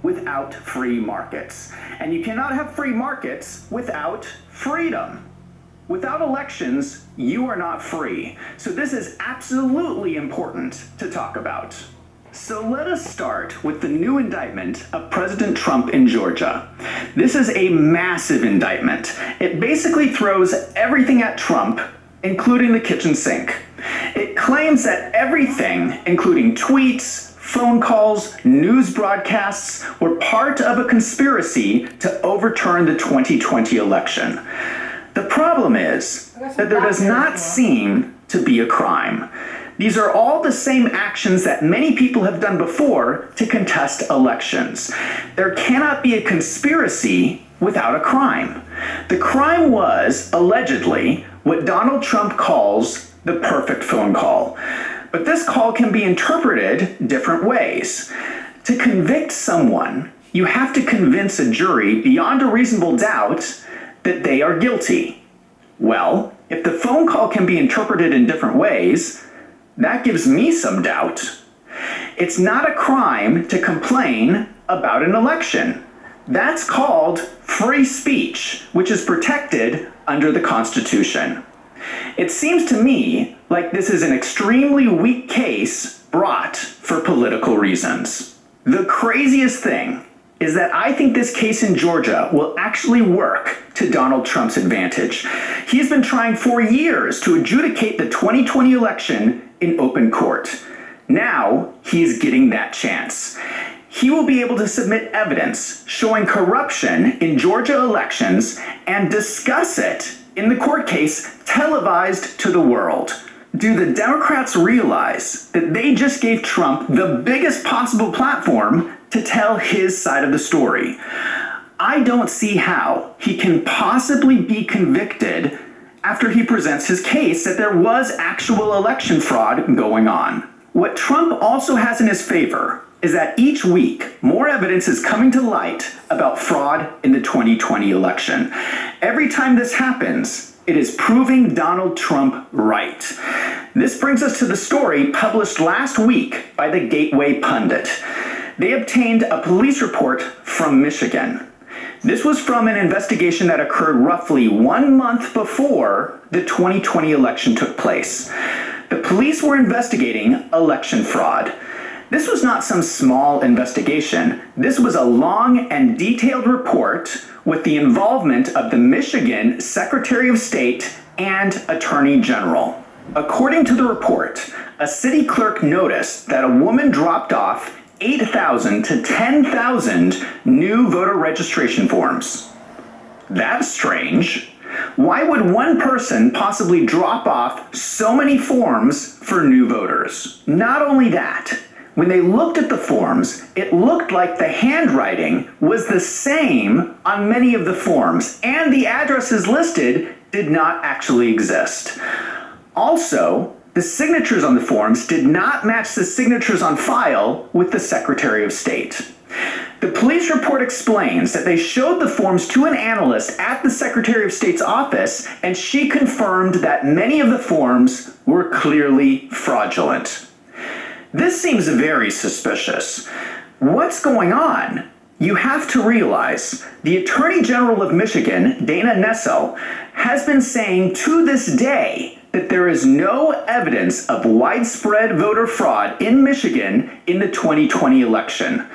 without free markets. And you cannot have free markets without freedom. Without elections, you are not free. So this is absolutely important to talk about. So let us start with the new indictment of President Trump in Georgia. This is a massive indictment. It basically throws everything at Trump, including the kitchen sink. It claims that everything, including tweets, phone calls, news broadcasts, were part of a conspiracy to overturn the 2020 election. The problem is that there does not seem to be a crime. These are all the same actions that many people have done before to contest elections. There cannot be a conspiracy without a crime. The crime was, allegedly, what Donald Trump calls the perfect phone call. But this call can be interpreted different ways. To convict someone, you have to convince a jury beyond a reasonable doubt that they are guilty. Well, if the phone call can be interpreted in different ways, that gives me some doubt. It's not a crime to complain about an election. That's called free speech, which is protected under the Constitution. It seems to me like this is an extremely weak case brought for political reasons. The craziest thing is that I think this case in Georgia will actually work to Donald Trump's advantage. He's been trying for years to adjudicate the 2020 election in open court. Now he's getting that chance. He will be able to submit evidence showing corruption in Georgia elections and discuss it in the court case televised to the world. Do the Democrats realize that they just gave Trump the biggest possible platform to tell his side of the story? I don't see how he can possibly be convicted after he presents his case that there was actual election fraud going on. What Trump also has in his favor is that each week, more evidence is coming to light about fraud in the 2020 election. Every time this happens, it is proving Donald Trump right. This brings us to the story published last week by the Gateway Pundit. They obtained a police report from Michigan. This was from an investigation that occurred roughly 1 month before the 2020 election took place. The police were investigating election fraud. This was not some small investigation. This was a long and detailed report with the involvement of the Michigan Secretary of State and Attorney General. According to the report, a city clerk noticed that a woman dropped off 8,000 to 10,000 new voter registration forms. That's strange. Why would one person possibly drop off so many forms for new voters? Not only that, when they looked at the forms, it looked like the handwriting was the same on many of the forms, and the addresses listed did not actually exist. Also, the signatures on the forms did not match the signatures on file with the Secretary of State. The police report explains that they showed the forms to an analyst at the Secretary of State's office, and she confirmed that many of the forms were clearly fraudulent. This seems very suspicious. What's going on? You have to realize the Attorney General of Michigan, Dana Nessel, has been saying to this day that there is no evidence of widespread voter fraud in Michigan in the 2020 election.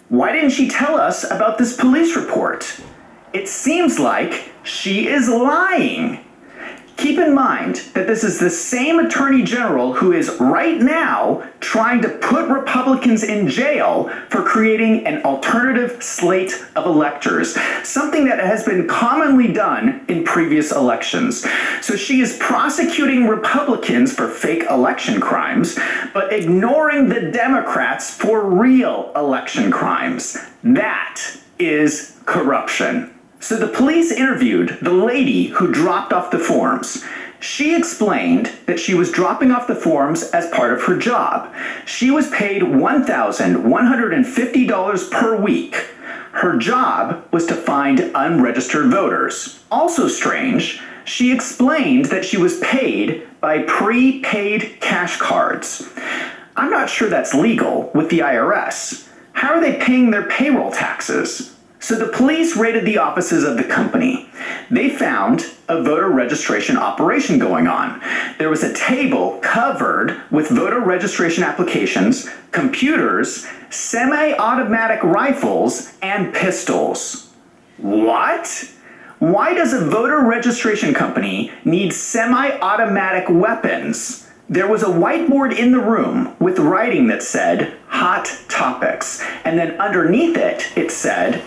Why didn't she tell us about this police report? It seems like she is lying. Keep in mind that this is the same Attorney General who is right now trying to put Republicans in jail for creating an alternative slate of electors, something that has been commonly done in previous elections. So she is prosecuting Republicans for fake election crimes, but ignoring the Democrats for real election crimes. That is corruption. So the police interviewed the lady who dropped off the forms. She explained that she was dropping off the forms as part of her job. She was paid $1,150 per week. Her job was to find unregistered voters. Also strange, she explained that she was paid by prepaid cash cards. I'm not sure that's legal with the IRS. How are they paying their payroll taxes? So the police raided the offices of the company. They found a voter registration operation going on. There was a table covered with voter registration applications, computers, semi-automatic rifles, and pistols. What? Why does a voter registration company need semi-automatic weapons? There was a whiteboard in the room with writing that said, "Hot Topics," and then underneath it, it said,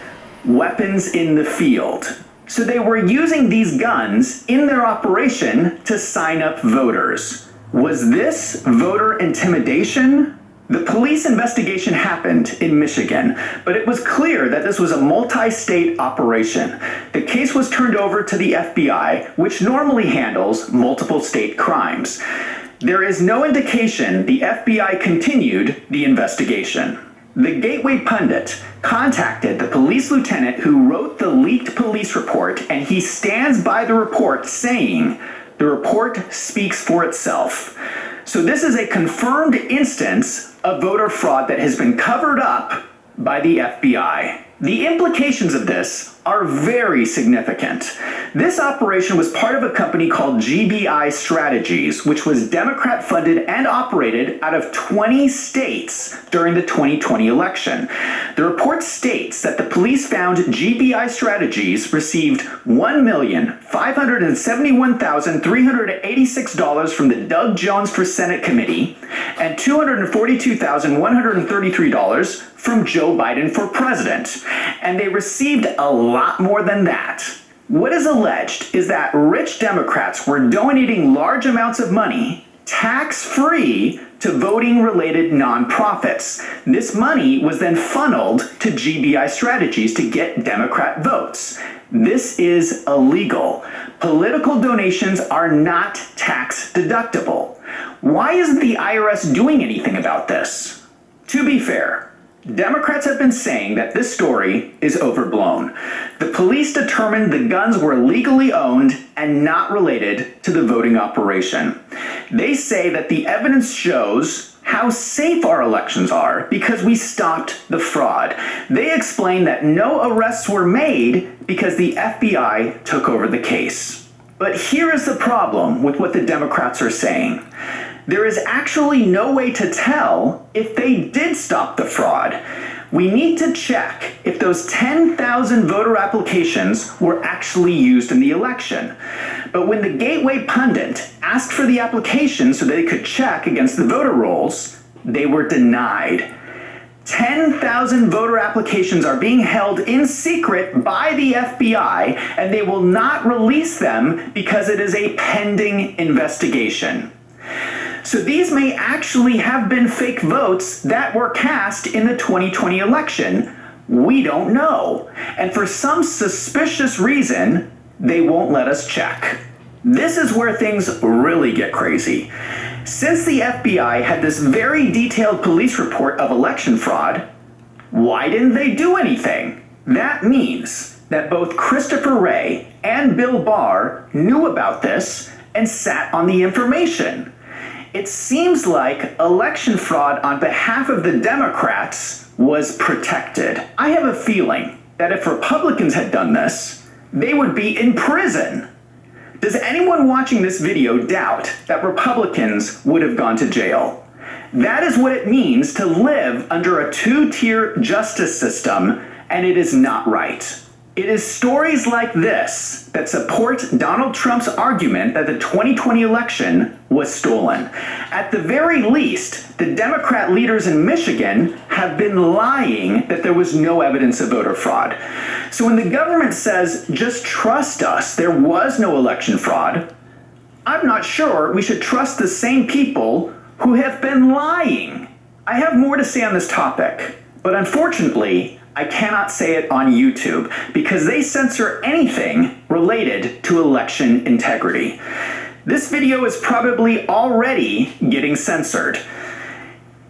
"Weapons in the field." So they were using these guns in their operation to sign up voters. Was this voter intimidation? The police investigation happened in Michigan, but it was clear that this was a multi-state operation. The case was turned over to the FBI, which normally handles multiple state crimes. There is no indication the FBI continued the investigation. The Gateway Pundit contacted the police lieutenant who wrote the leaked police report, and he stands by the report saying, "The report speaks for itself." So this is a confirmed instance of voter fraud that has been covered up by the FBI. The implications of this are very significant. This operation was part of a company called GBI Strategies, which was Democrat funded and operated out of 20 states during the 2020 election. The report states that the police found GBI Strategies received $1,571,386 from the Doug Jones for Senate Committee and $242,133 from Joe Biden for president. And they received a lot more than that. What is alleged is that rich Democrats were donating large amounts of money, tax-free, to voting-related nonprofits. This money was then funneled to GBI Strategies to get Democrat votes. This is illegal. Political donations are not tax deductible. Why isn't the IRS doing anything about this? To be fair, Democrats have been saying that this story is overblown. The police determined the guns were legally owned and not related to the voting operation. They say that the evidence shows how safe our elections are because we stopped the fraud. They explain that no arrests were made because the FBI took over the case. But here is the problem with what the Democrats are saying. There is actually no way to tell if they did stop the fraud. We need to check if those 10,000 voter applications were actually used in the election. But when the Gateway Pundit asked for the applications so they could check against the voter rolls, they were denied. 10,000 voter applications are being held in secret by the FBI, and they will not release them because it is a pending investigation. So these may actually have been fake votes that were cast in the 2020 election. We don't know. And for some suspicious reason, they won't let us check. This is where things really get crazy. Since the FBI had this very detailed police report of election fraud, why didn't they do anything? That means that both Christopher Wray and Bill Barr knew about this and sat on the information. It seems like election fraud on behalf of the Democrats was protected. I have a feeling that if Republicans had done this, they would be in prison. Does anyone watching this video doubt that Republicans would have gone to jail? That is what it means to live under a two-tier justice system, and it is not right. It is stories like this that support Donald Trump's argument that the 2020 election was stolen. At the very least, the Democrat leaders in Michigan have been lying that there was no evidence of voter fraud. So when the government says, just trust us, there was no election fraud, I'm not sure we should trust the same people who have been lying. I have more to say on this topic, but unfortunately, I cannot say it on YouTube because they censor anything related to election integrity. This video is probably already getting censored.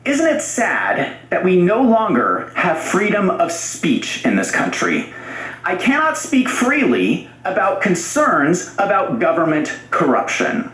Isn't it sad that we no longer have freedom of speech in this country? I cannot speak freely about concerns about government corruption.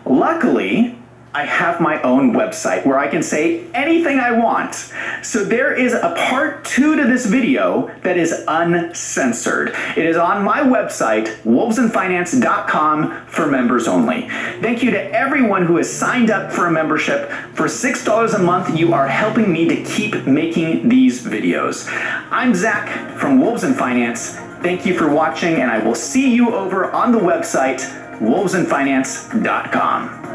Luckily, I have my own website where I can say anything I want. So there is a part 2 to this video that is uncensored. It is on my website, wolvesandfinance.com, for members only. Thank you to everyone who has signed up for a membership. For $6 a month, you are helping me to keep making these videos. I'm Zach from Wolves and Finance. Thank you for watching, and I will see you over on the website, wolvesandfinance.com.